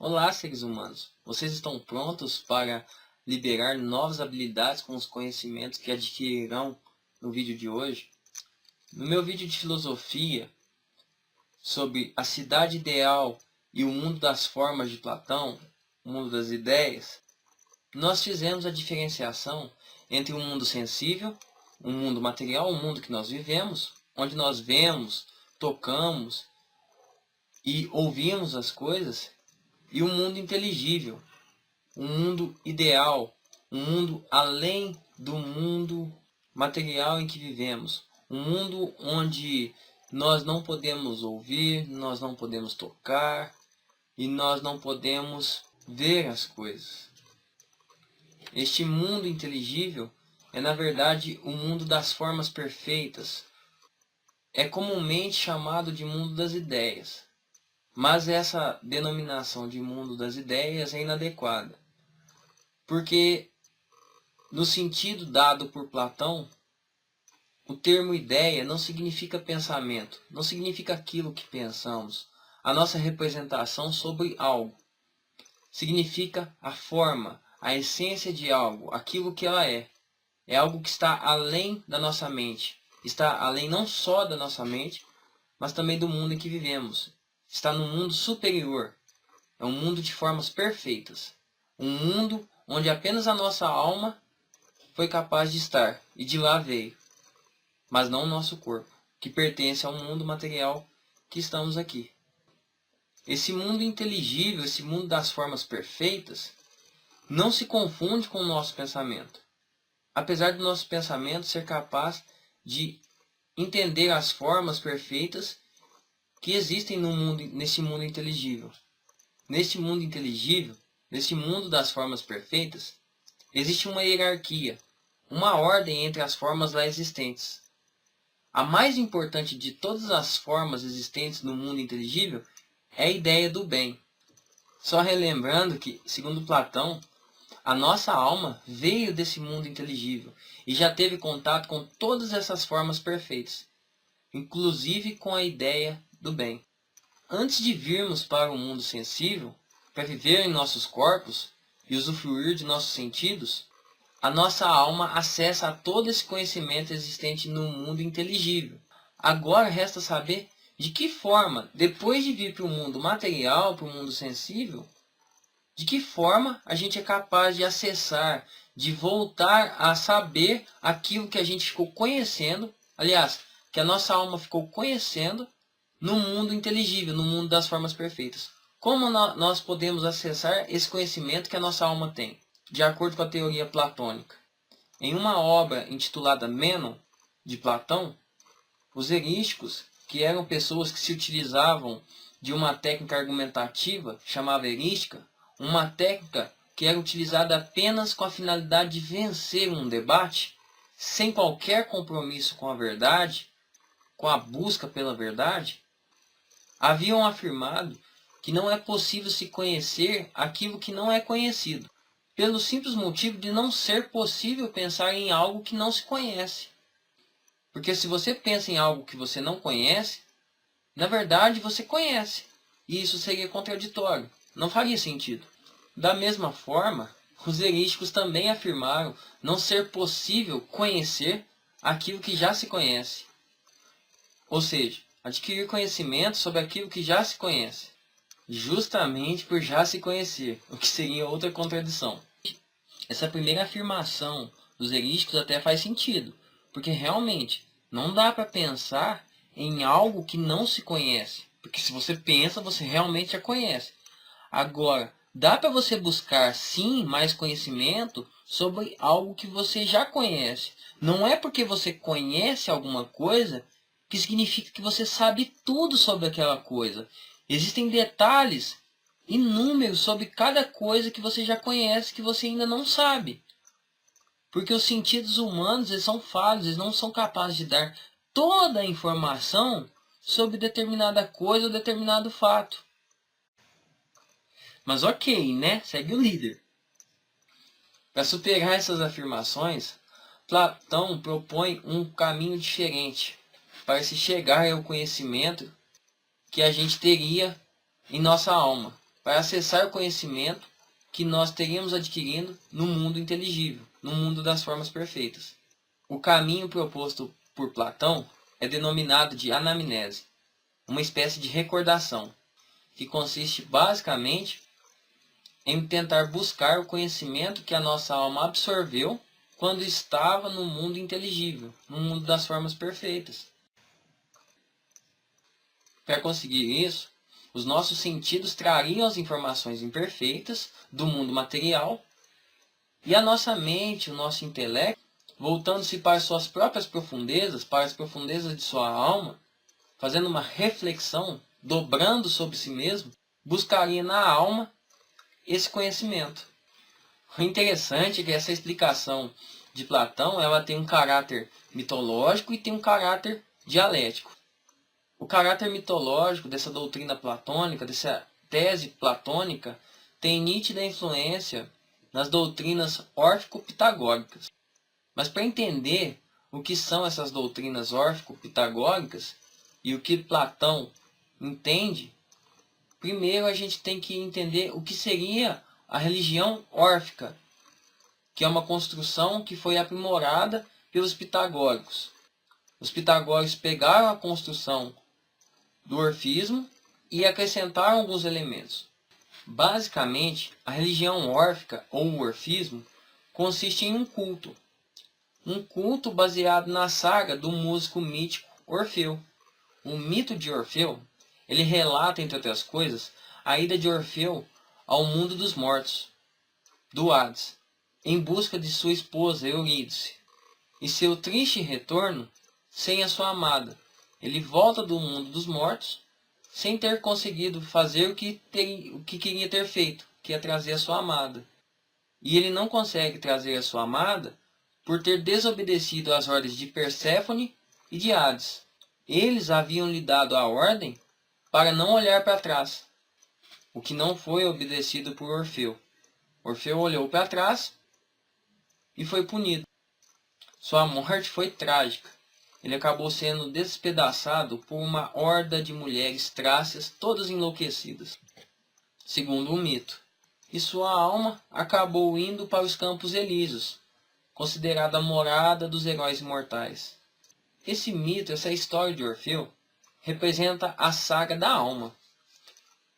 Olá, seres humanos! Vocês estão prontos para liberar novas habilidades com os conhecimentos que adquirirão no vídeo de hoje? No meu vídeo de filosofia sobre a cidade ideal e o mundo das formas de Platão, o mundo das ideias, nós fizemos a diferenciação entre um mundo sensível, um mundo material, um mundo que nós vivemos, onde nós vemos, tocamos e ouvimos as coisas, e um mundo inteligível, um mundo ideal, um mundo além do mundo material em que vivemos, um mundo onde nós não podemos ouvir, nós não podemos tocar e nós não podemos ver as coisas. Este mundo inteligível é, na verdade, o mundo das formas perfeitas. É comumente chamado de mundo das ideias. Mas essa denominação de mundo das ideias é inadequada, porque no sentido dado por Platão, o termo ideia não significa pensamento, não significa aquilo que pensamos, a nossa representação sobre algo. Significa a forma, a essência de algo, aquilo que ela é. É algo que está além da nossa mente, está além não só da nossa mente, mas também do mundo em que vivemos. Está no mundo superior. É um mundo de formas perfeitas. Um mundo onde apenas a nossa alma foi capaz de estar e de lá veio. Mas não o nosso corpo, que pertence ao mundo material que estamos aqui. Esse mundo inteligível, esse mundo das formas perfeitas, não se confunde com o nosso pensamento. Apesar do nosso pensamento ser capaz de entender as formas perfeitas que existem no mundo, nesse mundo inteligível. Neste mundo inteligível, neste mundo das formas perfeitas, existe uma hierarquia, uma ordem entre as formas lá existentes. A mais importante de todas as formas existentes no mundo inteligível é a ideia do bem. Só relembrando que, segundo Platão, a nossa alma veio desse mundo inteligível e já teve contato com todas essas formas perfeitas, inclusive com a ideia do bem. Antes de virmos para o mundo sensível, para viver em nossos corpos e usufruir de nossos sentidos, a nossa alma acessa a todo esse conhecimento existente no mundo inteligível. Agora resta saber de que forma, depois de vir para o mundo material, para o mundo sensível, de que forma a gente é capaz de acessar, de voltar a saber aquilo que a gente ficou conhecendo, aliás, que a nossa alma ficou conhecendo no mundo inteligível, no mundo das formas perfeitas. Como nós podemos acessar esse conhecimento que a nossa alma tem? De acordo com a teoria platônica. Em uma obra intitulada Mênon, de Platão, os erísticos, que eram pessoas que se utilizavam de uma técnica argumentativa chamada erística, uma técnica que era utilizada apenas com a finalidade de vencer um debate, sem qualquer compromisso com a verdade, com a busca pela verdade, haviam afirmado que não é possível se conhecer aquilo que não é conhecido, pelo simples motivo de não ser possível pensar em algo que não se conhece. Porque se você pensa em algo que você não conhece, na verdade você conhece, e isso seria contraditório, não faria sentido. Da mesma forma, os erísticos também afirmaram não ser possível conhecer aquilo que já se conhece. Ou seja, adquirir conhecimento sobre aquilo que já se conhece, justamente por já se conhecer, o que seria outra contradição. Essa primeira afirmação dos erísticos até faz sentido, porque realmente não dá para pensar em algo que não se conhece, porque se você pensa, você realmente já conhece. Agora, dá para você buscar sim mais conhecimento sobre algo que você já conhece. Não é porque você conhece alguma coisa que significa que você sabe tudo sobre aquela coisa. Existem detalhes inúmeros sobre cada coisa que você já conhece que você ainda não sabe. Porque os sentidos humanos eles são falhos, eles não são capazes de dar toda a informação sobre determinada coisa ou determinado fato. Mas ok, né? Segue o líder. Para superar essas afirmações, Platão propõe um caminho diferente para se chegar ao conhecimento que a gente teria em nossa alma. para acessar o conhecimento que nós teríamos adquirindo no mundo inteligível, no mundo das formas perfeitas. O caminho proposto por Platão é denominado de anamnese, uma espécie de recordação, que consiste basicamente em tentar buscar o conhecimento que a nossa alma absorveu quando estava no mundo inteligível, no mundo das formas perfeitas. Para conseguir isso, os nossos sentidos trariam as informações imperfeitas do mundo material e a nossa mente, o nosso intelecto, voltando-se para suas próprias profundezas, para as profundezas de sua alma, fazendo uma reflexão, dobrando sobre si mesmo, buscaria na alma esse conhecimento. O interessante é que essa explicação de Platão, ela tem um caráter mitológico e tem um caráter dialético. O caráter mitológico dessa doutrina platônica, dessa tese platônica, tem nítida influência nas doutrinas órfico-pitagóricas. Mas para entender o que são essas doutrinas órfico-pitagóricas e o que Platão entende, primeiro a gente tem que entender o que seria a religião órfica, que é uma construção que foi aprimorada pelos pitagóricos. Os pitagóricos pegaram a construção do orfismo e acrescentaram alguns elementos. Basicamente, a religião órfica ou o orfismo consiste em um culto baseado na saga do músico mítico Orfeu. O mito de Orfeu, ele relata, entre outras coisas, a ida de Orfeu ao mundo dos mortos, do Hades, em busca de sua esposa Eurídice, e seu triste retorno sem a sua amada. Ele volta do mundo dos mortos sem ter conseguido fazer o que queria ter feito, que é trazer a sua amada. E ele não consegue trazer a sua amada por ter desobedecido às ordens de Perséfone e de Hades. Eles haviam lhe dado a ordem para não olhar para trás, o que não foi obedecido por Orfeu. Orfeu olhou para trás e foi punido. Sua morte foi trágica. Ele acabou sendo despedaçado por uma horda de mulheres trácias, todas enlouquecidas, segundo o mito. E sua alma acabou indo para os Campos Elíseos, considerada a morada dos heróis imortais. Esse mito, essa história de Orfeu, representa a saga da alma.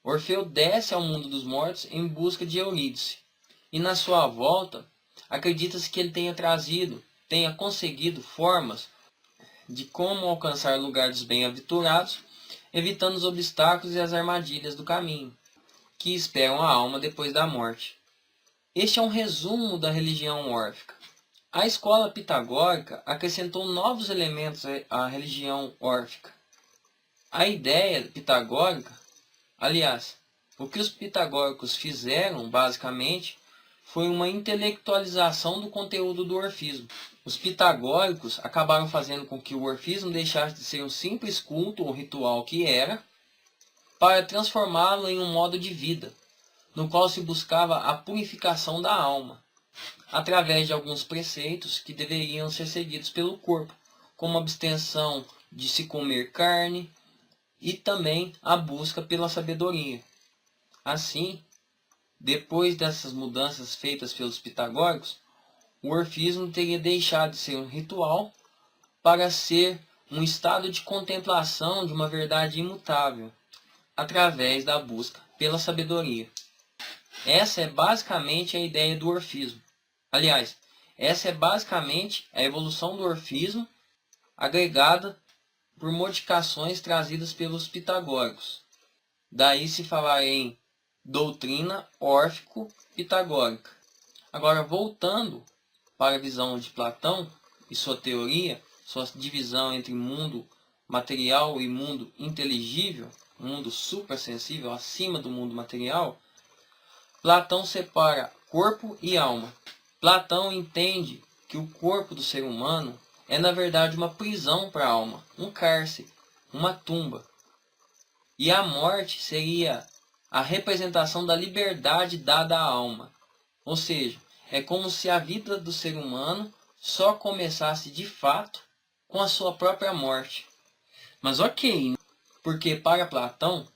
Orfeu desce ao mundo dos mortos em busca de Eurídice, e na sua volta, acredita-se que ele tenha conseguido formas de como alcançar o lugar dos bem-aventurados, evitando os obstáculos e as armadilhas do caminho, que esperam a alma depois da morte. Este é um resumo da religião órfica. A escola pitagórica acrescentou novos elementos à religião órfica. A ideia pitagórica, aliás, o que os pitagóricos fizeram, basicamente, foi uma intelectualização do conteúdo do orfismo. Os pitagóricos acabaram fazendo com que o orfismo deixasse de ser um simples culto ou ritual que era, para transformá-lo em um modo de vida, no qual se buscava a purificação da alma, através de alguns preceitos que deveriam ser seguidos pelo corpo, como a abstenção de se comer carne e também a busca pela sabedoria. Assim, depois dessas mudanças feitas pelos pitagóricos, o orfismo teria deixado de ser um ritual para ser um estado de contemplação de uma verdade imutável, através da busca pela sabedoria. Essa é basicamente a ideia do orfismo. Aliás, essa é basicamente a evolução do orfismo agregada por modificações trazidas pelos pitagóricos. Daí se falar em doutrina órfico-pitagórica. Agora, voltando para a visão de Platão e sua teoria, sua divisão entre mundo material e mundo inteligível, mundo suprassensível acima do mundo material, Platão separa corpo e alma. Platão entende que o corpo do ser humano é na verdade uma prisão para a alma, um cárcere, uma tumba. E a morte seria a representação da liberdade dada à alma. Ou seja, é como se a vida do ser humano só começasse de fato com a sua própria morte. Mas ok, porque para Platão,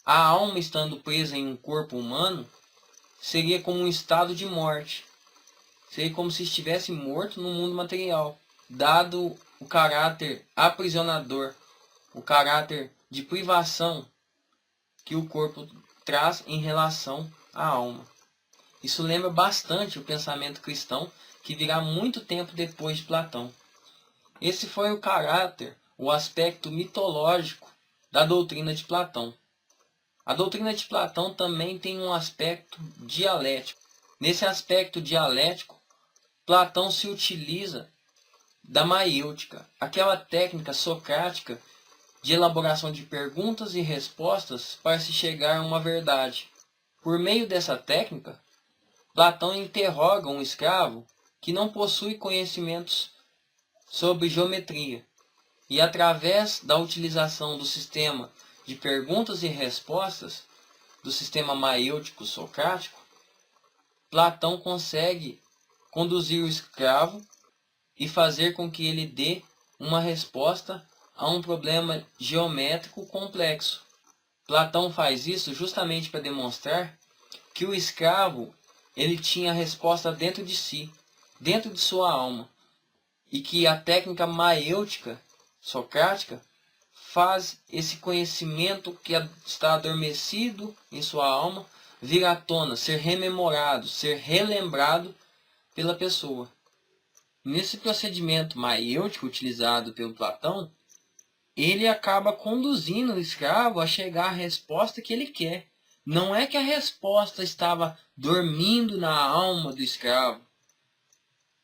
A alma estando presa em um corpo humano seria como um estado de morte. Seria como se estivesse morto no mundo material, dado o caráter aprisionador, o caráter de privação que o corpo traz em relação à alma. Isso lembra bastante o pensamento cristão que virá muito tempo depois de Platão. Esse foi o caráter, o aspecto mitológico da doutrina de Platão. A doutrina de Platão também tem um aspecto dialético. Nesse aspecto dialético, Platão se utiliza da maiêutica, aquela técnica socrática de elaboração de perguntas e respostas para se chegar a uma verdade. Por meio dessa técnica, Platão interroga um escravo que não possui conhecimentos sobre geometria, e através da utilização do sistema de perguntas e respostas, do sistema maiêutico socrático, Platão consegue conduzir o escravo e fazer com que ele dê uma resposta a um problema geométrico complexo. Platão faz isso justamente para demonstrar que o escravo ele tinha a resposta dentro de si, dentro de sua alma, e que a técnica maiêutica socrática faz esse conhecimento que está adormecido em sua alma vir à tona, ser rememorado, ser relembrado pela pessoa. Nesse procedimento maiêutico utilizado pelo Platão, ele acaba conduzindo o escravo a chegar à resposta que ele quer. Não é que a resposta estava dormindo na alma do escravo.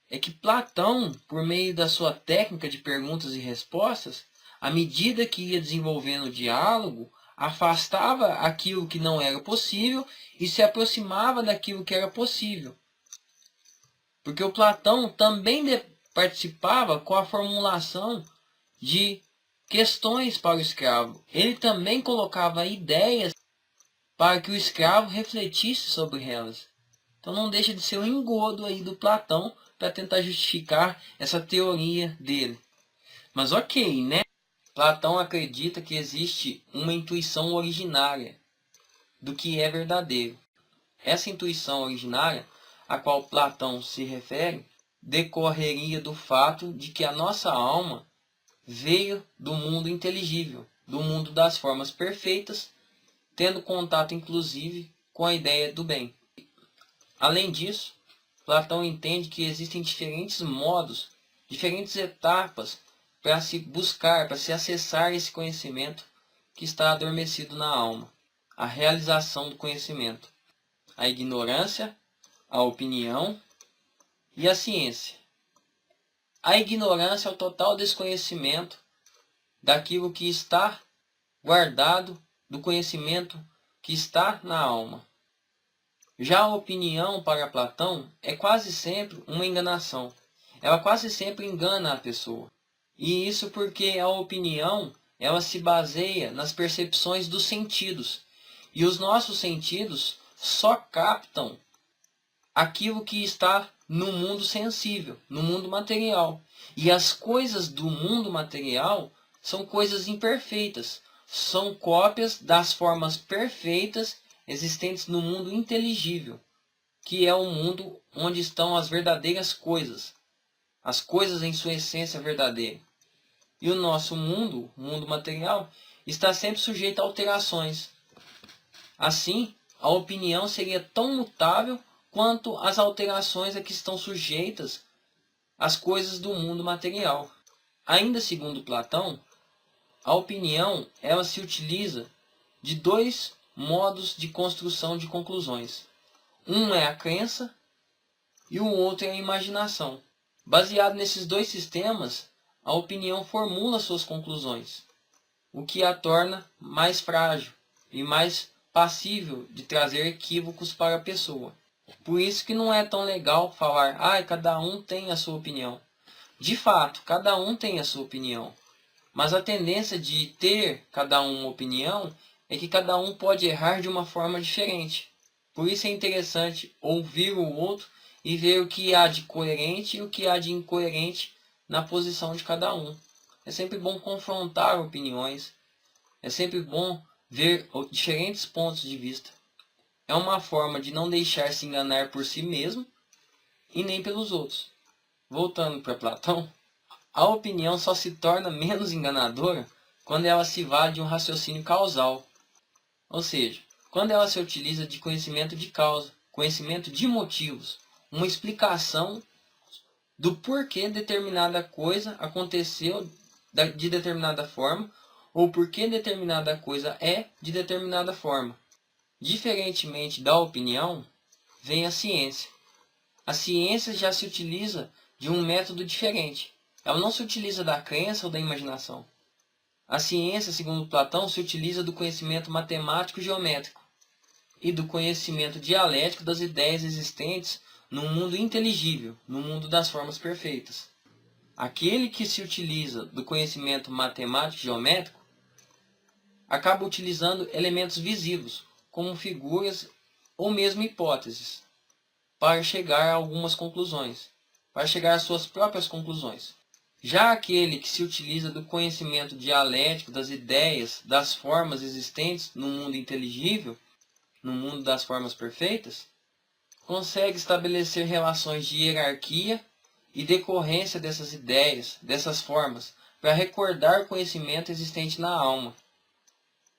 É que Platão, por meio da sua técnica de perguntas e respostas, à medida que ia desenvolvendo o diálogo, afastava aquilo que não era possível e se aproximava daquilo que era possível. Porque o Platão também participava com a formulação de questões para o escravo. Ele também colocava ideias para que o escravo refletisse sobre elas. Então não deixa de ser um engodo aí do Platão para tentar justificar essa teoria dele. Mas ok, né? Platão acredita que existe uma intuição originária do que é verdadeiro. Essa intuição originária, a qual Platão se refere, decorreria do fato de que a nossa alma veio do mundo inteligível, do mundo das formas perfeitas, tendo contato inclusive com a ideia do bem. Além disso, Platão entende que existem diferentes modos, diferentes etapas para se buscar, para se acessar esse conhecimento que está adormecido na alma. A realização do conhecimento. A ignorância, a opinião e a ciência. A ignorância é o total desconhecimento daquilo que está guardado, do conhecimento que está na alma. Já a opinião para Platão é quase sempre uma enganação. Ela quase sempre engana a pessoa. E isso porque a opinião ela se baseia nas percepções dos sentidos. E os nossos sentidos só captam aquilo que está no mundo sensível, no mundo material. E as coisas do mundo material são coisas imperfeitas, são cópias das formas perfeitas existentes no mundo inteligível, que é o mundo onde estão as verdadeiras coisas, as coisas em sua essência verdadeira. E o nosso mundo, o mundo material, está sempre sujeito a alterações. Assim, a opinião seria tão mutável quanto as alterações a que estão sujeitas as coisas do mundo material. Ainda segundo Platão, a opinião ela se utiliza de dois modos de construção de conclusões. Um é a crença e o outro é a imaginação. Baseado nesses dois sistemas, a opinião formula suas conclusões, o que a torna mais frágil e mais passível de trazer equívocos para a pessoa. Por isso que não é tão legal falar, cada um tem a sua opinião. De fato, cada um tem a sua opinião. Mas a tendência de ter cada um uma opinião é que cada um pode errar de uma forma diferente. Por isso é interessante ouvir o outro e ver o que há de coerente e o que há de incoerente na posição de cada um. É sempre bom confrontar opiniões. É sempre bom ver diferentes pontos de vista. É uma forma de não deixar se enganar por si mesmo e nem pelos outros. Voltando para Platão, a opinião só se torna menos enganadora quando ela se vale de um raciocínio causal. Ou seja, quando ela se utiliza de conhecimento de causa, conhecimento de motivos, uma explicação do porquê determinada coisa aconteceu de determinada forma, ou porquê determinada coisa é de determinada forma. Diferentemente da opinião, vem a ciência. A ciência já se utiliza de um método diferente. Ela não se utiliza da crença ou da imaginação. A ciência, segundo Platão, se utiliza do conhecimento matemático geométrico e do conhecimento dialético das ideias existentes no mundo inteligível, no mundo das formas perfeitas. Aquele que se utiliza do conhecimento matemático geométrico acaba utilizando elementos visíveis, como figuras ou mesmo hipóteses, para chegar a algumas conclusões, para chegar às suas próprias conclusões. Já aquele que se utiliza do conhecimento dialético das ideias, das formas existentes no mundo inteligível, no mundo das formas perfeitas, consegue estabelecer relações de hierarquia e decorrência dessas ideias, dessas formas, para recordar o conhecimento existente na alma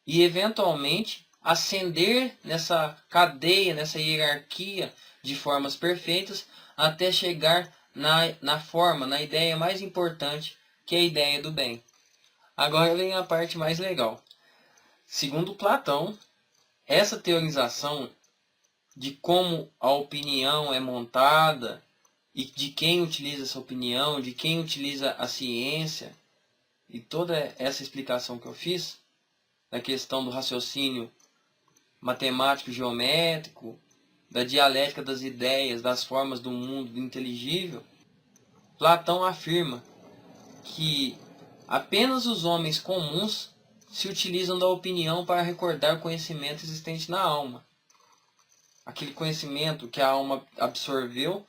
e, eventualmente, ascender nessa cadeia, nessa hierarquia de formas perfeitas, até chegar na ideia mais importante, que é a ideia do bem. Agora vem a parte mais legal. Segundo Platão, essa teorização de como a opinião é montada e de quem utiliza essa opinião, de quem utiliza a ciência, e toda essa explicação que eu fiz, da questão do raciocínio matemático geométrico, da dialética das ideias, das formas do mundo, do inteligível, Platão afirma que apenas os homens comuns se utilizam da opinião para recordar o conhecimento existente na alma. Aquele conhecimento que a alma absorveu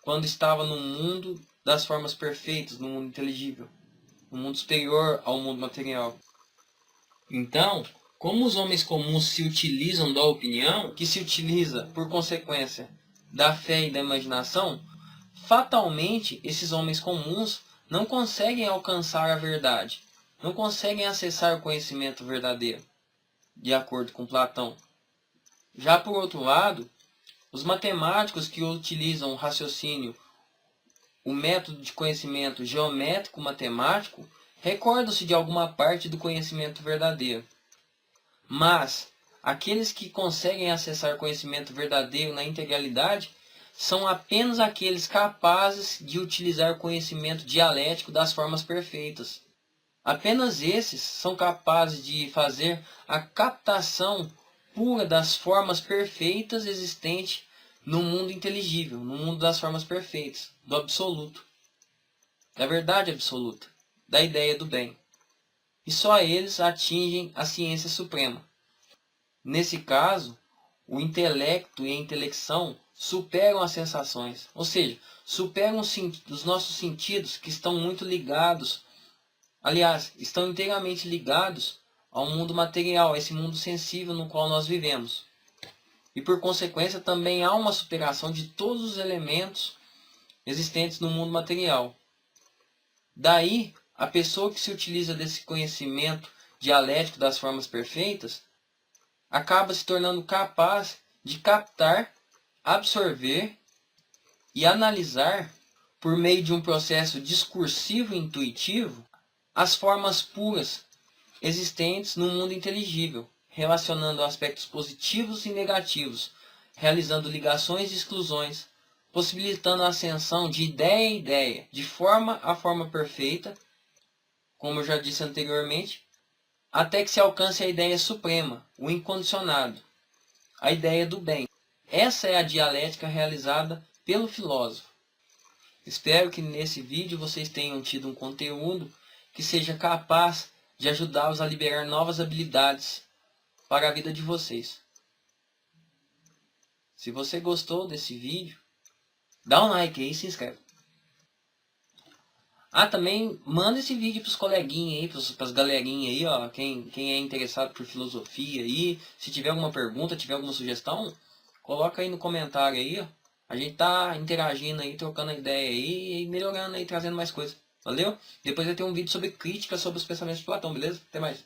quando estava no mundo das formas perfeitas, no mundo inteligível, no mundo superior ao mundo material. Então, como os homens comuns se utilizam da opinião, que se utiliza, por consequência, da fé e da imaginação, fatalmente esses homens comuns não conseguem alcançar a verdade, não conseguem acessar o conhecimento verdadeiro, de acordo com Platão. Já por outro lado, os matemáticos que utilizam o raciocínio, o método de conhecimento geométrico-matemático, recordam-se de alguma parte do conhecimento verdadeiro. Mas aqueles que conseguem acessar conhecimento verdadeiro na integralidade são apenas aqueles capazes de utilizar o conhecimento dialético das formas perfeitas. Apenas esses são capazes de fazer a captação pura das formas perfeitas existentes no mundo inteligível, no mundo das formas perfeitas, do absoluto, da verdade absoluta, da ideia do bem. E só eles atingem a ciência suprema. Nesse caso, o intelecto e a intelecção superam as sensações, ou seja, superam os nossos sentidos que estão muito ligados, aliás, estão inteiramente ligados ao mundo material, a esse mundo sensível no qual nós vivemos. E por consequência também há uma superação de todos os elementos existentes no mundo material. Daí, a pessoa que se utiliza desse conhecimento dialético das formas perfeitas acaba se tornando capaz de captar, absorver e analisar, por meio de um processo discursivo e intuitivo, as formas puras existentes no mundo inteligível, relacionando aspectos positivos e negativos, realizando ligações e exclusões, possibilitando a ascensão de ideia em ideia, de forma a forma perfeita, como eu já disse anteriormente, até que se alcance a ideia suprema, o incondicionado, a ideia do bem. Essa é a dialética realizada pelo filósofo. Espero que nesse vídeo vocês tenham tido um conteúdo que seja capaz de ajudá-los a liberar novas habilidades para a vida de vocês. Se você gostou desse vídeo, dá um like aí e se inscreve. Ah, também manda esse vídeo pros coleguinhas aí, pras galerinhas aí, ó. Quem é interessado por filosofia aí. Se tiver alguma pergunta, tiver alguma sugestão, coloca aí no comentário aí, ó. A gente tá interagindo aí, trocando ideia aí e melhorando aí, trazendo mais coisas. Valeu? Depois vai ter um vídeo sobre crítica sobre os pensamentos de Platão, beleza? Até mais.